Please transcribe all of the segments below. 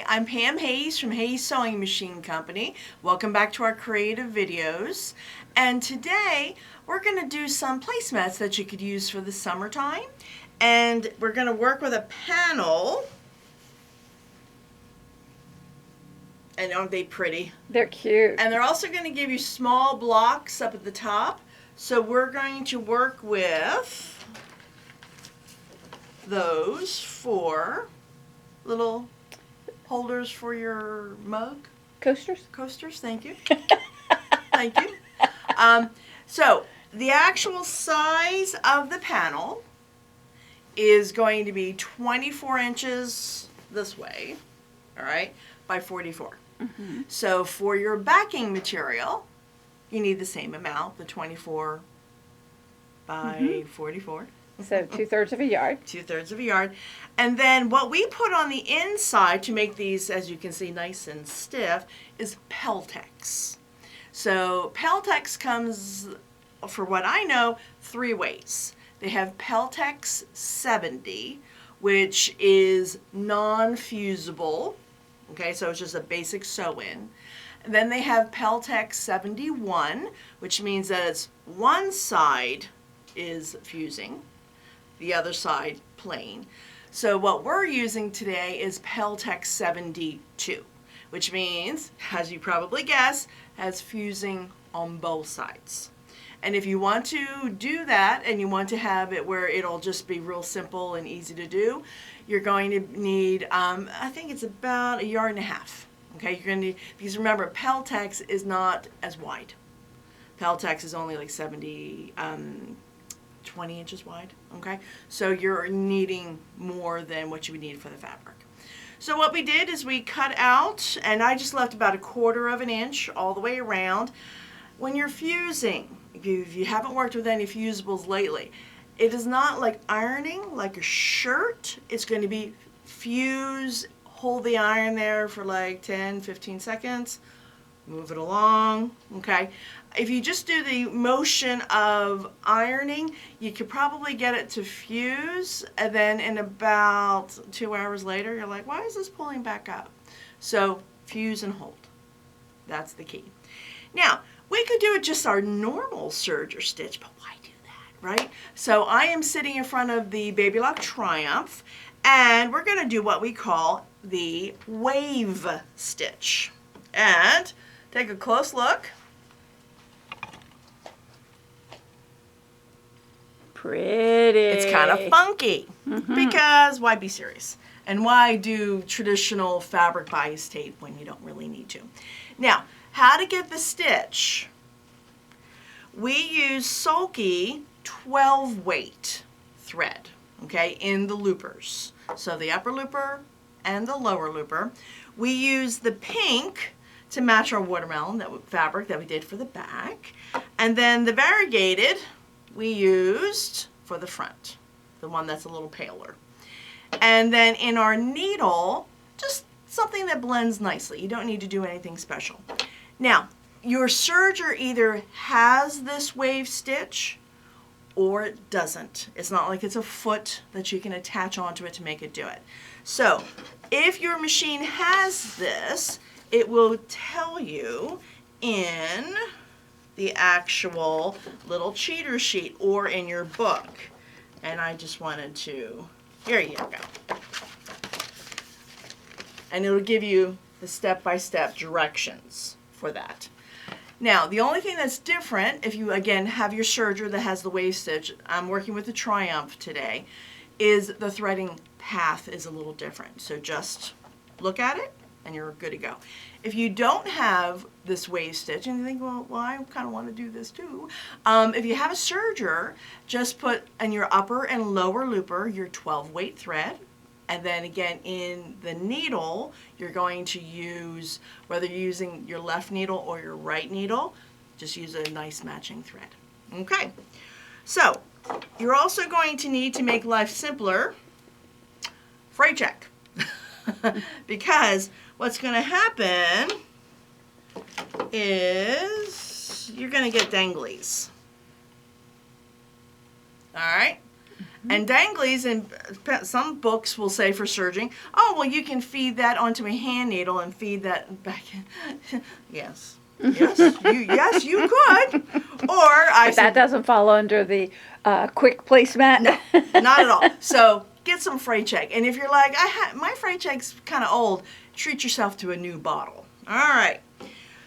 I'm Pam Hayes from Hayes Sewing Machine Company. Welcome back to our creative videos. And today we're going to do some placemats that you could use for the summertime. And we're going to work with a panel. And aren't they pretty? They're cute. And they're also going to give you small blocks up at the top. So we're going to work with those four little holders for your mug. Coasters? Coasters, thank you. Thank you. So the actual size of the panel is going to be 24 inches this way, all right, by 44. Mm-hmm. So for your backing material, you need the same amount, the 24 by 44. So 2/3 of a yard. 2/3 of a yard. And then what we put on the inside to make these, as you can see, nice and stiff, is Peltex. So Peltex comes, for what I know, 3 ways. They have Peltex 70, which is non-fusible. Okay, so it's just a basic sew-in. And then they have Peltex 71, which means that it's one side is fusing, the other side plain. So what we're using today is Peltex 72, which means, as you probably guess, has fusing on both sides. And if you want to do that and you want to have it where it'll just be real simple and easy to do, you're going to need, I think it's about 1.5 yards. Okay, you're going to need, because remember, Peltex is not as wide. Peltex is only like 20 inches wide, okay? So you're needing more than what you would need for the fabric. So what we did is we cut out, and I just left about 1/4 inch all the way around. When you're fusing, if you haven't worked with any fusibles lately, it is not like ironing, like a shirt. It's going to be fuse, hold the iron there for like 10, 15 seconds, move it along, okay? If you just do the motion of ironing, you could probably get it to fuse, and then in about 2 hours later, you're like, why is this pulling back up? So fuse and hold. That's the key. Now, we could do it just our normal serger stitch, but why do that, right? So I am sitting in front of the Baby Lock Triumph, and we're going to do what we call the wave stitch. And take a close look. Pretty. It's kind of funky because why be serious? And why do traditional fabric bias tape when you don't really need to? Now, how to get the stitch? We use Sulky 12 weight thread, okay, in the loopers. So the upper looper and the lower looper. We use the pink to match our watermelon fabric that we did for the back. And then the variegated we used for the front, the one that's a little paler. And then in our needle, just something that blends nicely. You don't need to do anything special. Now, your serger either has this wave stitch or it doesn't. It's not like it's a foot that you can attach onto it to make it do it. So, if your machine has this, it will tell you in the actual little cheater sheet or in your book. And I just wanted to, here you go. And it'll give you the step-by-step directions for that. Now, the only thing that's different, if you, again, have your serger that has the wave stitch, I'm working with the Triumph today, is the threading path is a little different. So just look at it and you're good to go. If you don't have this wave stitch and you think, well, I kind of want to do this too. If you have a serger, just put in your upper and lower looper your 12 weight thread. And then again, in the needle, you're going to use, whether you're using your left needle or your right needle, just use a nice matching thread. Okay, so you're also going to need to make life simpler, freight check. Because what's going to happen is you're going to get danglies. All right? And danglies, and some books will say for serging, oh, well, you can feed that onto a hand needle and feed that back in. Yes. Yes, you could. Or But that doesn't fall under the quick placemat. No, not at all. So get some fray check. And if you're like, my fray check's kind of old, treat yourself to a new bottle. All right.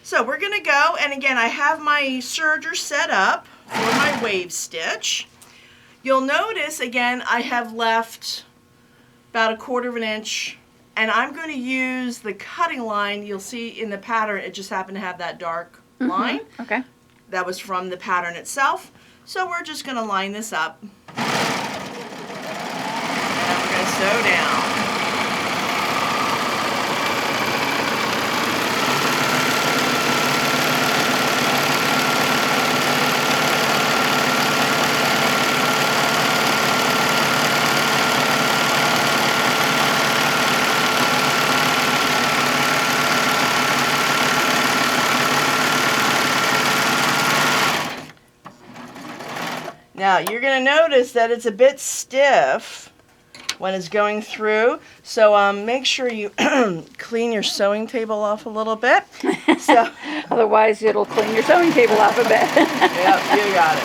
So we're going to go, and again, I have my serger set up for my wave stitch. You'll notice, again, I have left about 1/4 of an inch, and I'm going to use the cutting line. You'll see in the pattern, it just happened to have that dark line. Okay. That was from the pattern itself. So we're just going to line this up. And we're going to sew down. Now, you're going to notice that it's a bit stiff when it's going through, so make sure you clean your sewing table off a little bit. So, Otherwise, it'll clean your sewing table off a bit. yep, you got it.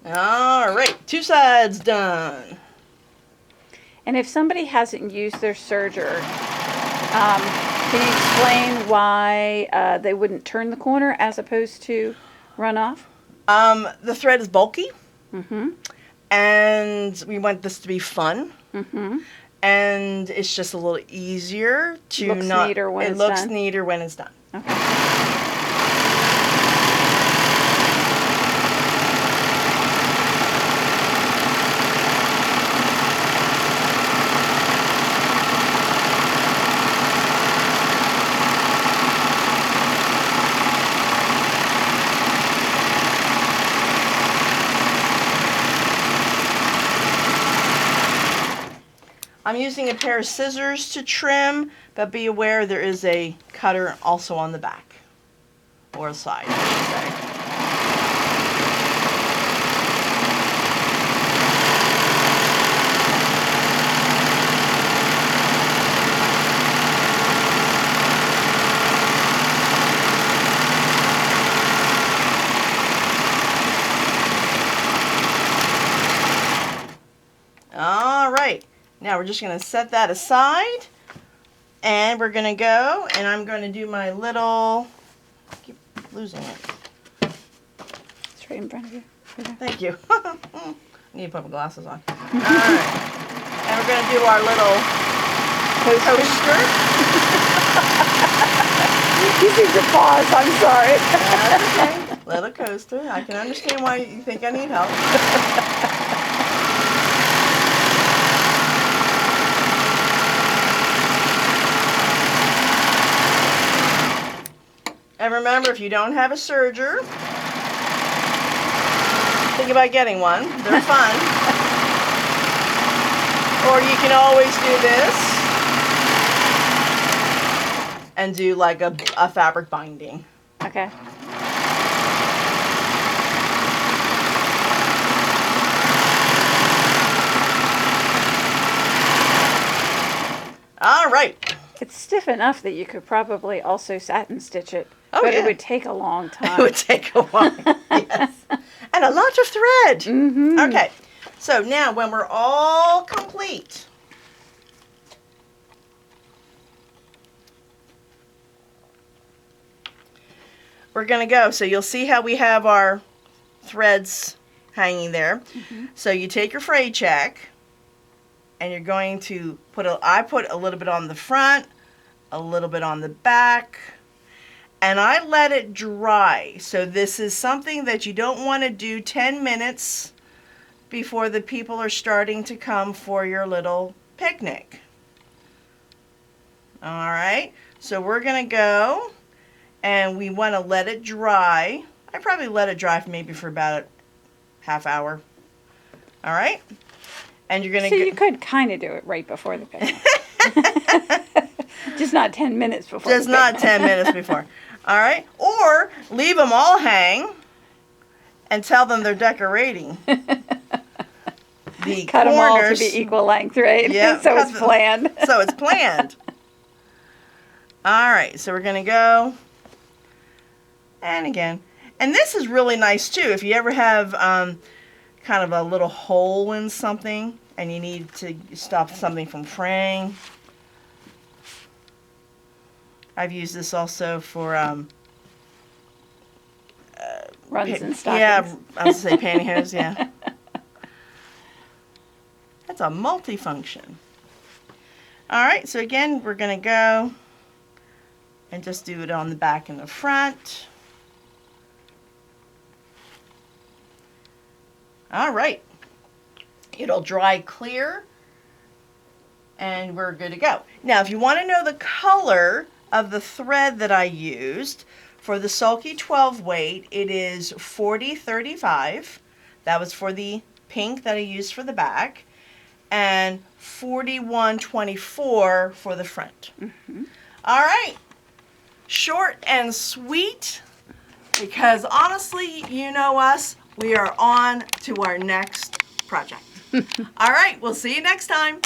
All right, 2 sides done. And if somebody hasn't used their serger, can you explain why they wouldn't turn the corner as opposed to run off? The thread is bulky, Mm-hmm. and we want this to be fun. Mm-hmm. And it's just a little easier to Looks neater when it's looks done. neater when it's done. Okay. I'm using a pair of scissors to trim, but be aware there is a cutter also on the back, or side, I should say. All right. Now we're just going to set that aside, and we're going to go, and I'm going to do my little, I keep losing it. It's right in front of you. Thank you. I need to put my glasses on. All right. And we're going to do our little coaster. You need to pause. I'm sorry. That's okay. Little coaster. I can understand why you think I need help. And remember, if you don't have a serger, think about getting one. They're fun. Or you can always do this and do like a fabric binding. Okay. All right. It's stiff enough that you could probably also satin stitch it. Oh, but yeah. it would take a long time. It would take a while. Yes. And a lot of thread. Mm-hmm. Okay. So now when we're all complete, we're going to go. So you'll see how we have our threads hanging there. Mm-hmm. So you take your fray check, and you're going to I put a little bit on the front, a little bit on the back, and I let it dry. So this is something that you don't want to do 10 minutes before the people are starting to come for your little picnic. All right, so we're going to go, and we want to let it dry. I probably let it dry maybe for about a half hour. All right? And you're going to So you could kind of do it right before the picnic. Just not 10 minutes before. Just not 10 minutes before. All right? Or leave them all hang and tell them they're decorating. The Cut them all to corners. be equal length, right? Yeah, So it's planned. So it's planned. All right, so we're going to go. And again. And this is really nice, too. If you ever have kind of a little hole in something and you need to stop something from fraying. I've used this also for Runs and stockings. Yeah, I was going to say pantyhose, yeah. That's a multifunction. All right, so again, we're going to go and just do it on the back and the front. All right. It'll dry clear, and we're good to go. Now, if you want to know the color of the thread that I used for the Sulky 12 weight, it is 4035. That was for the pink that I used for the back, and 4124 for the front. Mm-hmm. All right. Short and sweet, because honestly, you know us, we are on to our next project. All right, we'll see you next time.